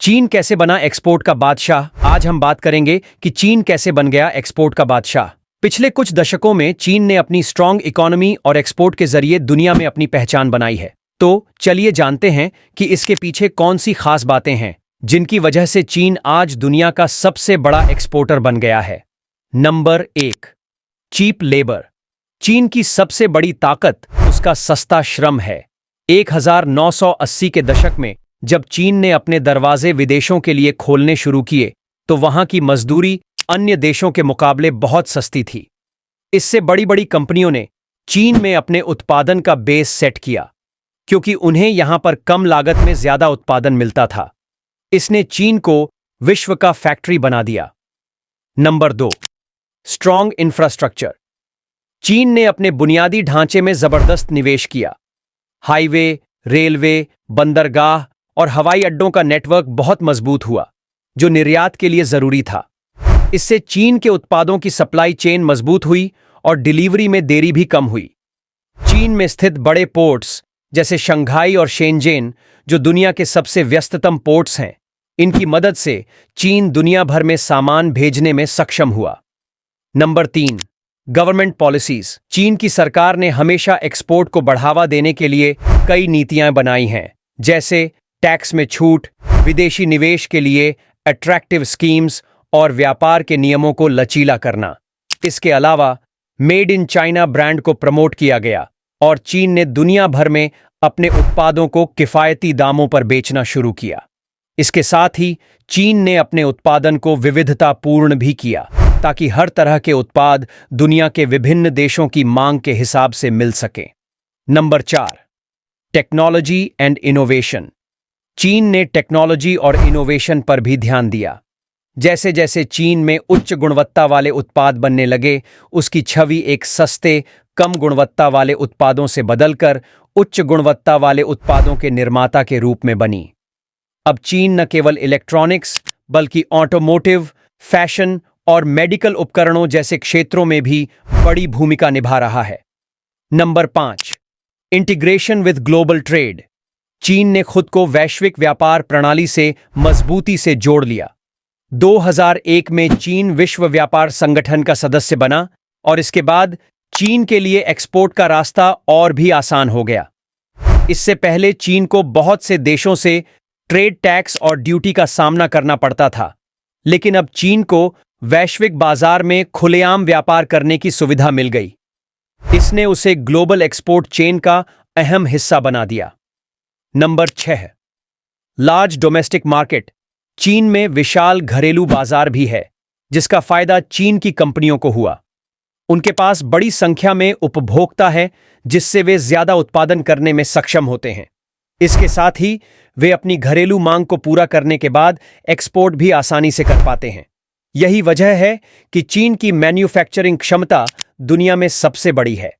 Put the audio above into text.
चीन कैसे बना एक्सपोर्ट का बादशाह। आज हम बात करेंगे कि चीन कैसे बन गया एक्सपोर्ट का बादशाह। पिछले कुछ दशकों में चीन ने अपनी स्ट्रांग इकोनॉमी और एक्सपोर्ट के जरिए दुनिया में अपनी पहचान बनाई है। तो चलिए जानते हैं कि इसके पीछे कौन सी खास बातें हैं जिनकी वजह से चीन आज दुनिया का सबसे बड़ा एक्सपोर्टर बन गया है। Number 1, cheap labour. चीन की सबसे बड़ी ताकत उसका सस्ता श्रम है। 1980 के दशक में जब चीन ने अपने दरवाजे विदेशों के लिए खोलने शुरू किए तो वहां की मजदूरी अन्य देशों के मुकाबले बहुत सस्ती थी। इससे बड़ी बड़ी कंपनियों ने चीन में अपने उत्पादन का बेस सेट किया क्योंकि उन्हें यहां पर कम लागत में ज्यादा उत्पादन मिलता था। इसने चीन को विश्व का फैक्ट्री बना दिया। Number 2, strong infrastructure. चीन ने अपने बुनियादी ढांचे में जबरदस्त निवेश किया। हाईवे, रेलवे, बंदरगाह और हवाई अड्डों का नेटवर्क बहुत मजबूत हुआ जो निर्यात के लिए जरूरी था। इससे चीन के उत्पादों की सप्लाई चेन मजबूत हुई और डिलीवरी में देरी भी कम हुई। चीन में स्थित बड़े पोर्ट्स जैसे शंघाई और शेनजेन, जो दुनिया के सबसे व्यस्ततम पोर्ट्स हैं, इनकी मदद से चीन दुनिया भर में सामान भेजने में सक्षम हुआ। Number 3, government policies. चीन की सरकार ने हमेशा एक्सपोर्ट को बढ़ावा देने के लिए कई नीतियां बनाई हैं, जैसे टैक्स में छूट, विदेशी निवेश के लिए अट्रैक्टिव स्कीम्स और व्यापार के नियमों को लचीला करना। इसके अलावा मेड इन चाइना ब्रांड को प्रमोट किया गया और चीन ने दुनिया भर में अपने उत्पादों को किफायती दामों पर बेचना शुरू किया। इसके साथ ही चीन ने अपने उत्पादन को विविधतापूर्ण भी किया ताकि हर तरह के उत्पाद दुनिया के विभिन्न देशों की मांग के हिसाब से मिल सकें। Number 4, technology and innovation. चीन ने टेक्नोलॉजी और इनोवेशन पर भी ध्यान दिया। जैसे जैसे चीन में उच्च गुणवत्ता वाले उत्पाद बनने लगे, उसकी छवि एक सस्ते, कम गुणवत्ता वाले उत्पादों से बदलकर उच्च गुणवत्ता वाले उत्पादों के निर्माता के रूप में बनी। अब चीन न केवल इलेक्ट्रॉनिक्स बल्कि ऑटोमोटिव, फैशन और मेडिकल उपकरणों जैसे क्षेत्रों में भी बड़ी भूमिका निभा रहा है। Number 5, integration with global trade. चीन ने खुद को वैश्विक व्यापार प्रणाली से मजबूती से जोड़ लिया। 2001 में चीन विश्व व्यापार संगठन का सदस्य बना और इसके बाद चीन के लिए एक्सपोर्ट का रास्ता और भी आसान हो गया। इससे पहले चीन को बहुत से देशों से ट्रेड टैक्स और ड्यूटी का सामना करना पड़ता था, लेकिन अब चीन को वैश्विक बाजार में खुलेआम व्यापार करने की सुविधा मिल गई। इसने उसे ग्लोबल एक्सपोर्ट चेन का अहम हिस्सा बना दिया। Number 6, large domestic market. चीन में विशाल घरेलू बाजार भी है जिसका फायदा चीन की कंपनियों को हुआ। उनके पास बड़ी संख्या में उपभोक्ता है जिससे वे ज्यादा उत्पादन करने में सक्षम होते हैं। इसके साथ ही वे अपनी घरेलू मांग को पूरा करने के बाद एक्सपोर्ट भी आसानी से कर पाते हैं। यही वजह है कि चीन की मैन्युफैक्चरिंग क्षमता दुनिया में सबसे बड़ी है।